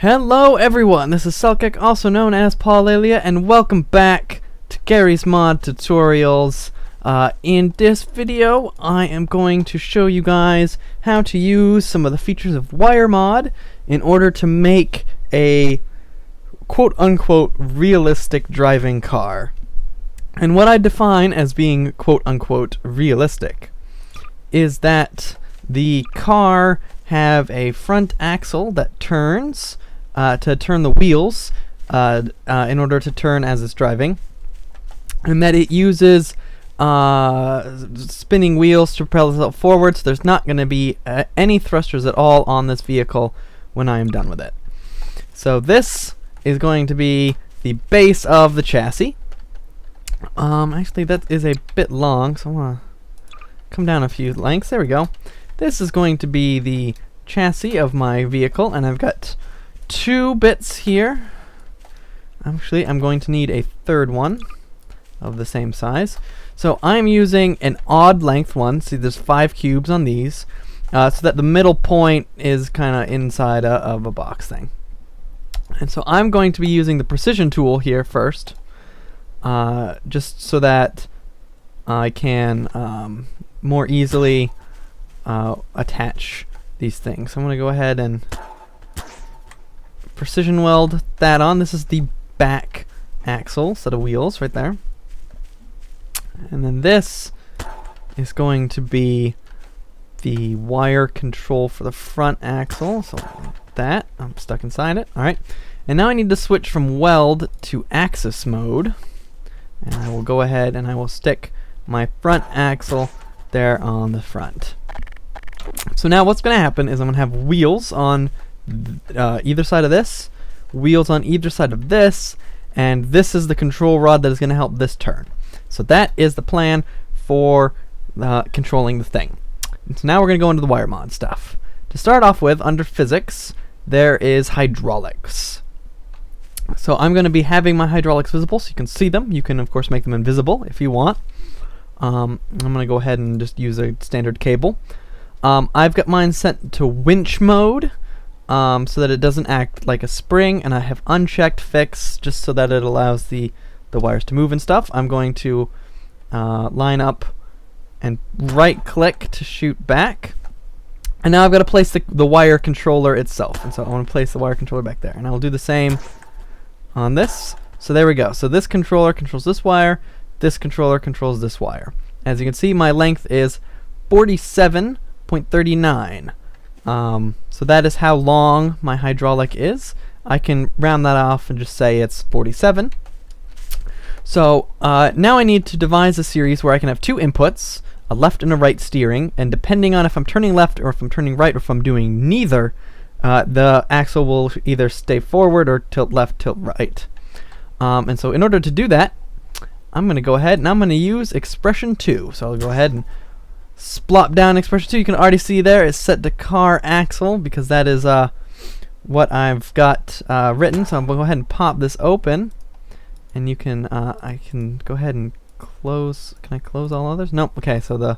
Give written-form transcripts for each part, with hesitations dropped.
Hello everyone, this is Selkek, also known as Paulaelia, and welcome back to Garry's Mod Tutorials. In this video, I am going to show you guys how to use some of the features of Wiremod in order to make a quote-unquote realistic driving car. And what I define as being quote-unquote realistic is that the car have a front axle that turns to turn the wheels in order to turn as it's driving, and that it uses spinning wheels to propel itself forward, so there's not going to be any thrusters at all on this vehicle when I am done with it. So this is going to be the base of the chassis. Actually that is a bit long, so I want to come down a few lengths. There we go. This is going to be the chassis of my vehicle, and I've got two bits here. Actually, I'm going to need a third one of the same size. So I'm using an odd length one. See, there's 5 cubes on these, so that the middle point is kind of inside of a box thing. And so I'm going to be using the precision tool here first, just so that I can more easily attach these things. So I'm going to go ahead and precision weld that on. This is the back axle set of wheels right there. And then this is going to be the wire control for the front axle. So that, I'm stuck inside it. Alright. And now I need to switch from weld to axis mode. And I will go ahead and I will stick my front axle there on the front. So now what's going to happen is I'm going to have wheels on either side of this, wheels on either side of this, and this is the control rod that is going to help this turn. So that is the plan for controlling the thing. And so now we're going to go into the Wiremod stuff. To start off with, under physics, there is hydraulics. So I'm going to be having my hydraulics visible so you can see them. You can of course make them invisible if you want. I'm going to go ahead and just use a standard cable. I've got mine set to winch mode, so that it doesn't act like a spring, and I have unchecked fix just so that it allows the wires to move and stuff. I'm going to line up and right click to shoot back, and now I've got to place the wire controller itself, and so I want to place the wire controller back there, and I will do the same on this. So there we go. So this controller controls this wire, this controller controls this wire. As you can see, my length is 47.39. So that is how long my hydraulic is. I can round that off and just say it's 47. So now I need to devise a series where I can have 2 inputs, a left and a right steering, and depending on if I'm turning left or if I'm turning right or if I'm doing neither, the axle will either stay forward or tilt left, tilt right. And so in order to do that, I'm going to go ahead and I'm going to use expression 2. So I'll go ahead and splop down expression 2. You can already see there it's set to car axle because that is what I've got written. So I'm going to go ahead and pop this open, and you can I can go ahead and close. Can I close all others? Nope. Okay, so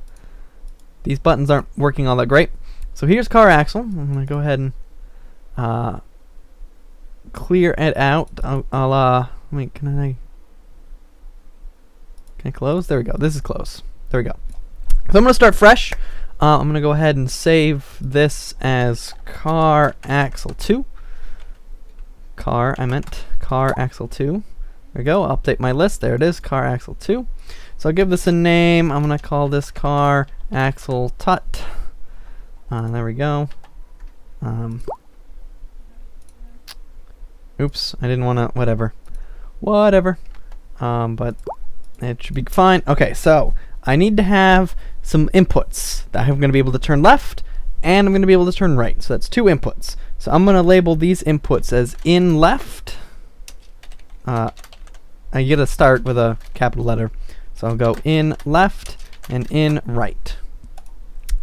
these buttons aren't working all that great. So here's car axle. I'm going to go ahead and clear it out. Wait, can I close? There we go. This is close. There we go. So I'm going to start fresh. I'm going to go ahead and save this as car axle 2. Car axle 2. There we go. I'll update my list. There it is, car axle 2. So I'll give this a name. I'm going to call this car axle tut. There we go. Oops, I didn't want to, whatever. But it should be fine. Okay, so I need to have some inputs that I'm going to be able to turn left, and I'm going to be able to turn right. So that's 2 inputs. So I'm going to label these inputs as in left. I get to start with a capital letter. So I'll go in left and in right.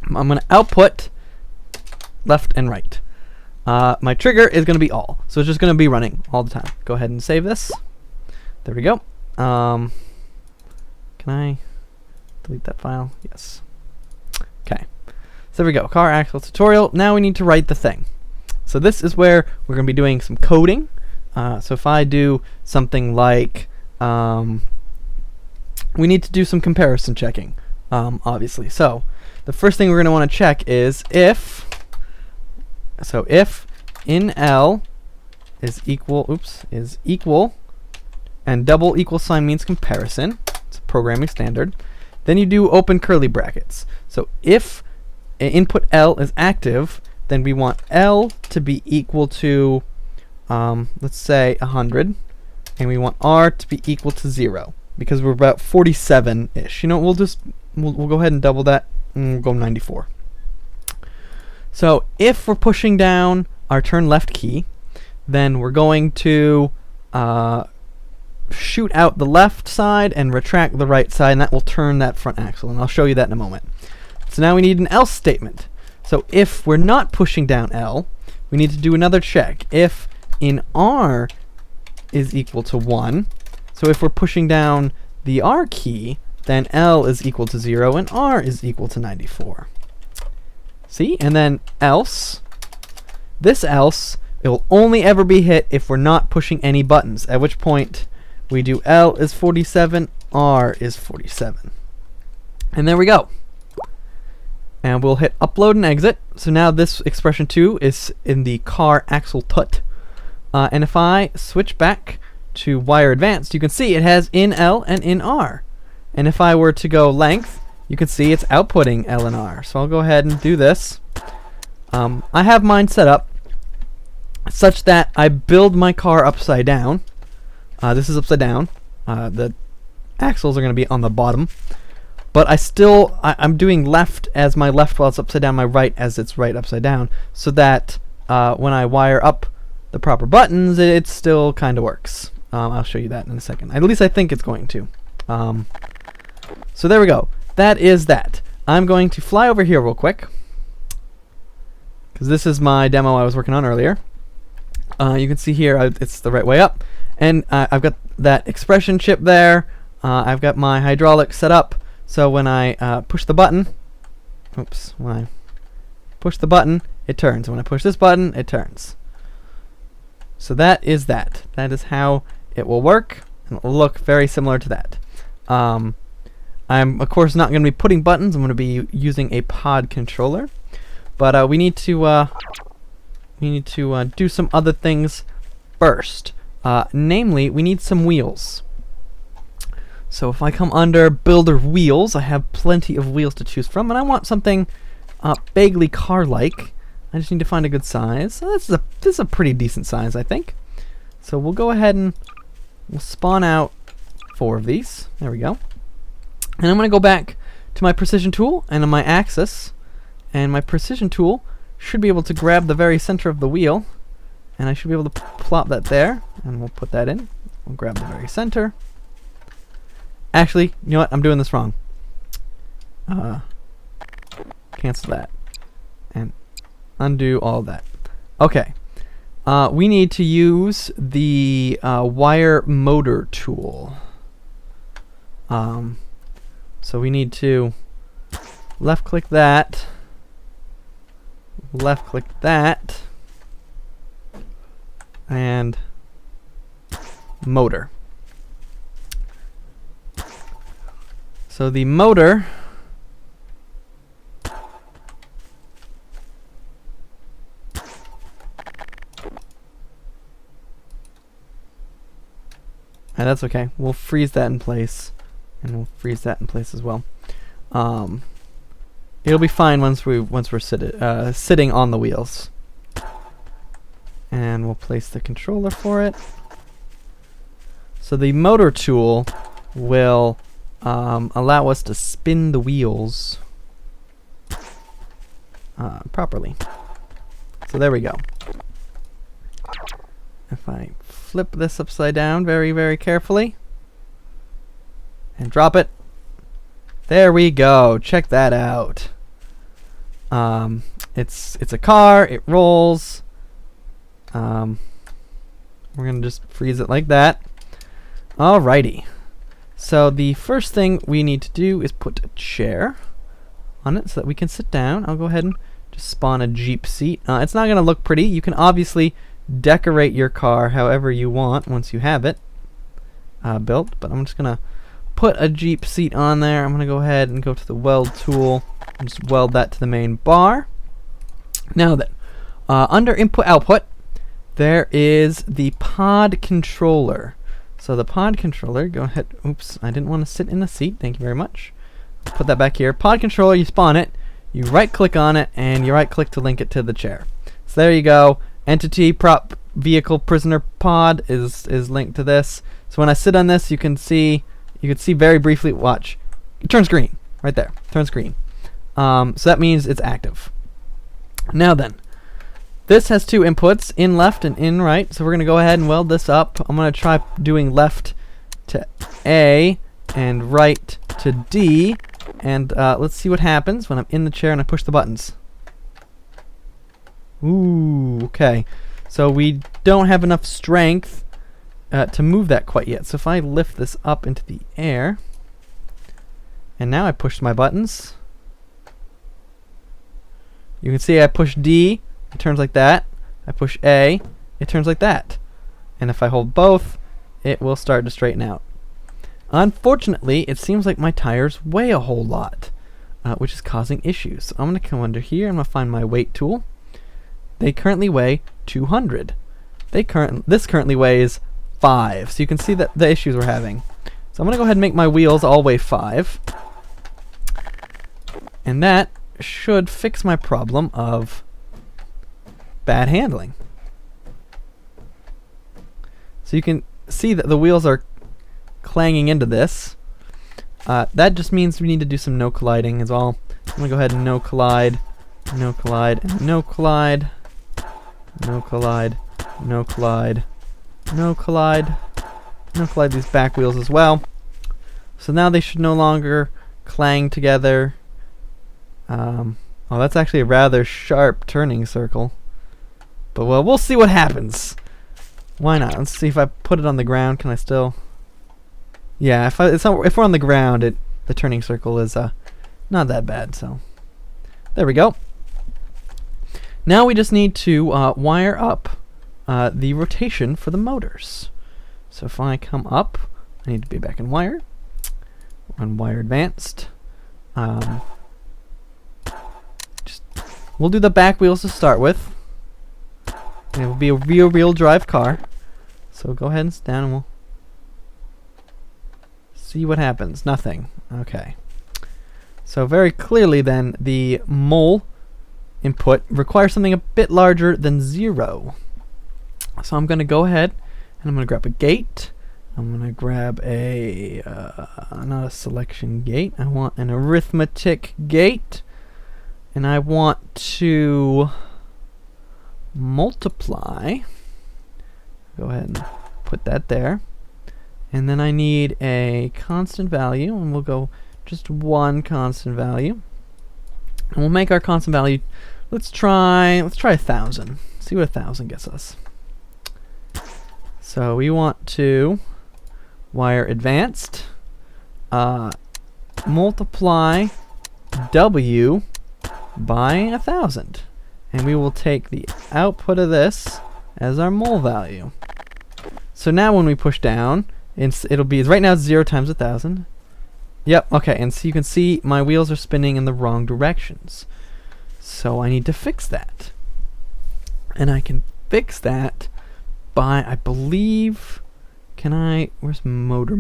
I'm going to output left and right. My trigger is going to be all. So it's just going to be running all the time. Go ahead and save this. There we go. Can I delete that file? Yes. Okay. So there we go. Car axle tutorial. Now we need to write the thing. So So this is where we're going to be doing some coding. So if I do something like, we need to do some comparison checking, obviously. So the first thing we're going to want to check is if in L is equal, and double equal sign means comparison. It's a programming standard. Then you do open curly brackets. So if input L is active, then we want L to be equal to, let's say 100, and we want R to be equal to 0 because we're about 47-ish. You know, we'll go ahead and double that, and we'll go 94. So if we're pushing down our turn left key, then we're going to shoot out the left side and retract the right side, and that will turn that front axle, and I'll show you that in a moment. So now we need an else statement. So if we're not pushing down L, we need to do another check. If in R is equal to 1, so if we're pushing down the R key, then L is equal to 0 and R is equal to 94. See? And then else, this else, it will only ever be hit if we're not pushing any buttons, at which point we do L is 47, R is 47. And there we go. And we'll hit upload and exit. So now this expression 2 is in the car axle tut. And if I switch back to wire advanced, you can see it has in L and in R. And if I were to go length, you can see it's outputting L and R. So I'll go ahead and do this. I have mine set up such that I build my car upside down. This is upside down. The axles are going to be on the bottom. But I'm doing left as my left while it's upside down, my right as it's right upside down, so that when I wire up the proper buttons, it still kind of works. I'll show you that in a second. At least I think it's going to. So there we go. That is that. I'm going to fly over here real quick, because this is my demo I was working on earlier. You can see here it's the right way up. And I've got that expression chip there. I've got my hydraulics set up. So when I push the button, when I push the button, it turns. When I push this button, it turns. So that is that. That is how it will work, and it will look very similar to that. I'm of course not going to be putting buttons. I'm going to be using a pod controller, but we need to do some other things first. Namely, we need some wheels. So if I come under Builder Wheels, I have plenty of wheels to choose from, and I want something vaguely car-like. I just need to find a good size. So this is a pretty decent size, I think. So we'll go ahead and we'll spawn out 4 of these. There we go. And I'm going to go back to my precision tool and on my axis, and my precision tool should be able to grab the very center of the wheel, and I should be able to plop that there, and we'll put that in. We'll grab the very center. Actually, you know what? I'm doing this wrong. Cancel that. And undo all that. Okay. We need to use the Wiremod tool. So we need to left-click that. Left-click that. And motor. So the motor and that's okay. We'll freeze that in place, and we'll freeze that in place as well. It'll be fine once we're sitting on the wheels. And we'll place the controller for it. So the motor tool will allow us to spin the wheels properly. So there we go. If I flip this upside down very, very carefully and drop it, there we go. Check that out. It's a car. It rolls. We're gonna just freeze it like that. Alrighty. So the first thing we need to do is put a chair on it so that we can sit down. I'll go ahead and just spawn a Jeep seat. It's not going to look pretty. You can obviously decorate your car however you want once you have it built, but I'm just going to put a Jeep seat on there. I'm going to go ahead and go to the weld tool and just weld that to the main bar. Now then, under input output, there is the pod controller. So the pod controller, go ahead, oops, I didn't want to sit in the seat, thank you very much. Put that back here. Pod controller, you spawn it, you right click on it, and you right click to link it to the chair. So there you go. Entity, prop, vehicle, prisoner, pod is linked to this. So when I sit on this, you can see very briefly, watch, it turns green, right there, turns green. So that means it's active. Now then, this has two inputs, in left and in right, so we're going to go ahead and weld this up. I'm going to try doing left to A and right to D, and let's see what happens when I'm in the chair and I push the buttons. Ooh, okay. So we don't have enough strength to move that quite yet. So if I lift this up into the air, and now I push my buttons, you can see I push D, it turns like that. I push A, it turns like that. And if I hold both, it will start to straighten out. Unfortunately, it seems like my tires weigh a whole lot, which is causing issues. So I'm going to come under here, I'm going to find my weight tool. They currently weigh 200. This currently weighs 5. So you can see that the issues we're having. So I'm going to go ahead and make my wheels all weigh 5. And that should fix my problem of bad handling. So you can see that the wheels are clanging into this. That just means we need to do some no colliding as well. I'm going to go ahead and no collide, no collide, and no collide, no collide, no collide, no collide, no collide these back wheels as well. So now they should no longer clang together. Oh, that's actually a rather sharp turning circle. But well, we'll see what happens. Why not? Let's see if I put it on the ground. Can I still? Yeah, if we're on the ground, the turning circle is not that bad. So there we go. Now we just need to wire up the rotation for the motors. So if I come up, I need to be back in wire. On wire advanced. We'll do the back wheels to start with. And it will be a rear-wheel drive car. So go ahead and sit down and we'll see what happens. Nothing. Okay. So very clearly then, the mole input requires something a bit larger than 0. So I'm going to go ahead and I'm going to grab a gate. I'm going to grab a, not a selection gate. I want an arithmetic gate. And I want to multiply. Go ahead and put that there. And then I need a constant value, and we'll go just one constant value. And we'll make our constant value, let's try 1,000. See what 1,000 gets us. So we want to wire advanced, multiply W by 1,000. And we will take the output of this as our mole value. So now when we push down, it'll be, right now it's 0 times 1,000. Yep, okay, and so you can see my wheels are spinning in the wrong directions. So I need to fix that. And I can fix that by, I believe, where's motor?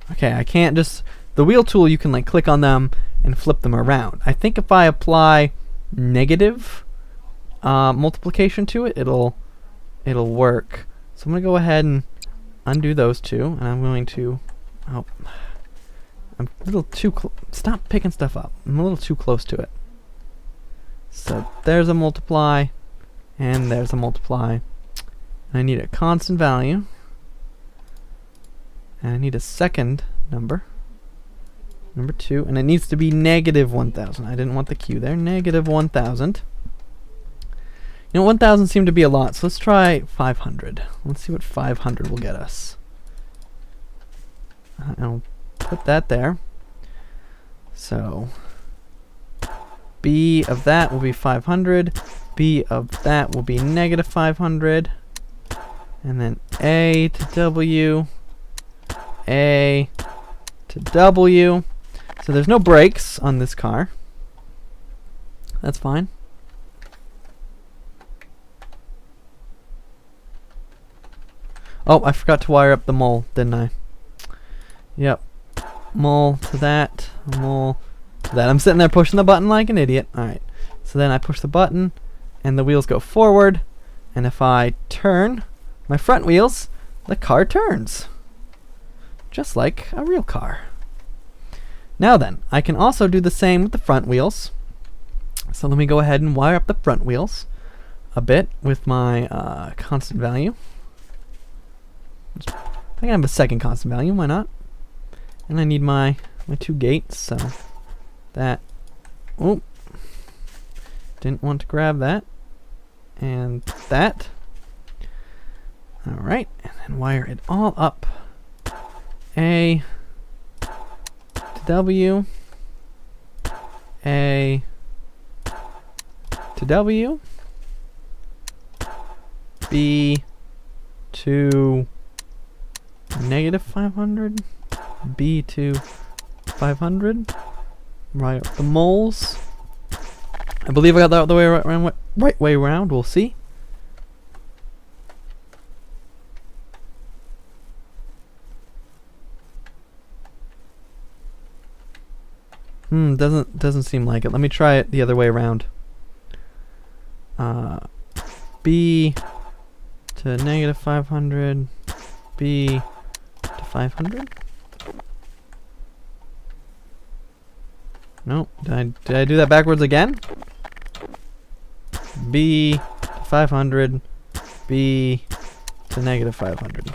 Okay, I can't just, the wheel tool, you can like click on them and flip them around. I think if I apply negative multiplication to it, it'll work. So I'm going to go ahead and undo those two, and I'm going to, oh, I'm a little too stop picking stuff up. I'm a little too close to it. So there's a multiply, and there's a multiply. And I need a constant value. And I need a second number, number 2, and it needs to be negative 1,000. I didn't want the Q there. Negative 1,000. You know, 1,000 seemed to be a lot, so let's try 500. Let's see what 500 will get us. I'll put that there. So B of that will be 500. B of that will be negative 500. And then A to W. A to W. So there's no brakes on this car. That's fine. Oh, I forgot to wire up the mole, didn't I? Yep. Mole to that. Mole to that. I'm sitting there pushing the button like an idiot. Alright. So then I push the button, and the wheels go forward. And if I turn my front wheels, the car turns. Just like a real car. Now then, I can also do the same with the front wheels. So let me go ahead and wire up the front wheels a bit with my constant value. I can have a second constant value, why not? And I need my 2 gates, so that. Oh, didn't want to grab that. And that. Alright, and then wire it all up. A to W. A to W. B to negative 500. B to 500. Right, the moles. I believe I got that the way right way around. We'll see. Doesn't seem like it. Let me try it the other way around. B to negative 500. B to 500. No, did I do that backwards again? B to 500. B to negative 500.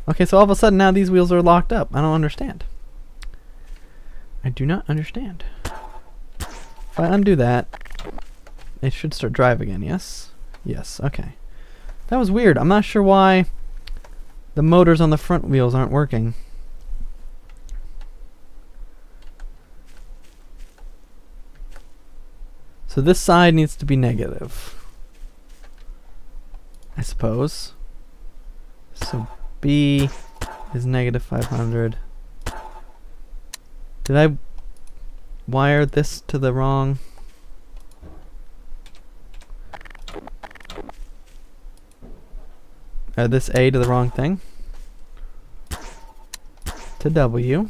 Okay, so all of a sudden now these wheels are locked up. I don't understand. I do not understand. If I undo that, it should start drive again, yes? Yes, okay. That was weird. I'm not sure why the motors on the front wheels aren't working. So this side needs to be negative, I suppose. So B is negative 500. Did I wire this to the wrong? This A to the wrong thing? To W.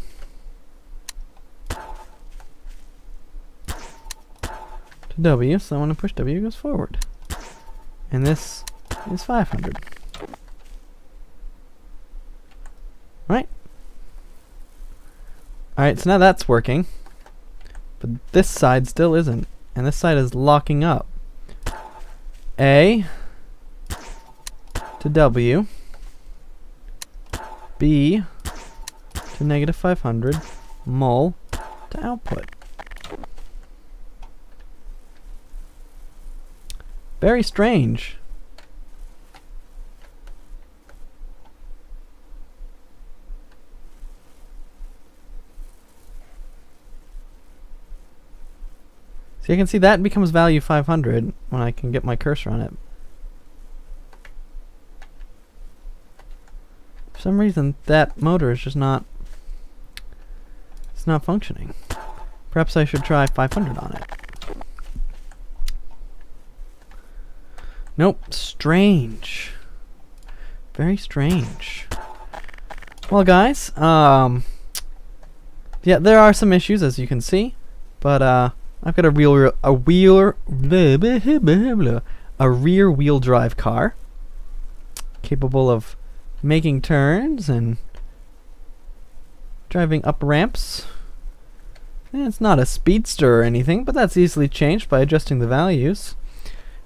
To W, so when I push W, it goes forward. And this is 500. Right? Alright, so now that's working. But this side still isn't. And this side is locking up. A to W. B to negative 500. Mul to output. Very strange. See, I can see that becomes value 500 when I can get my cursor on it. For some reason, that motor is just not... it's not functioning. Perhaps I should try 500 on it. Nope, strange. Very strange. Well, guys, yeah, there are some issues, as you can see, but I've got a rear wheel drive car capable of making turns and driving up ramps. And it's not a speedster or anything, but that's easily changed by adjusting the values.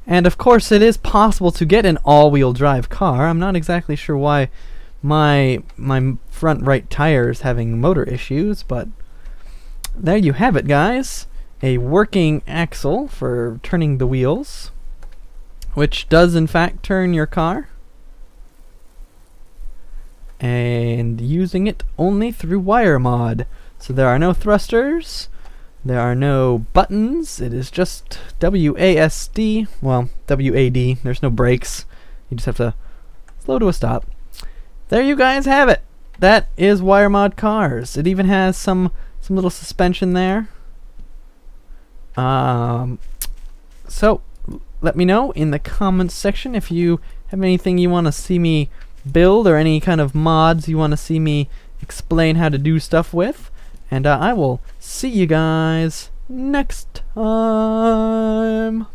And of course it is possible to get an all-wheel drive car. I'm not exactly sure why my front right tire is having motor issues, but there you have it, guys. A working axle for turning the wheels, which does in fact turn your car. and using it only through Wiremod. So there are no thrusters, there are no buttons, it is just WASD, well, WAD, there's no brakes, you just have to slow to a stop. There you guys have it! That is Wiremod cars. It even has some little suspension there. So, let me know in the comments section if you have anything you want to see me build or any kind of mods you want to see me explain how to do stuff with. And I will see you guys next time.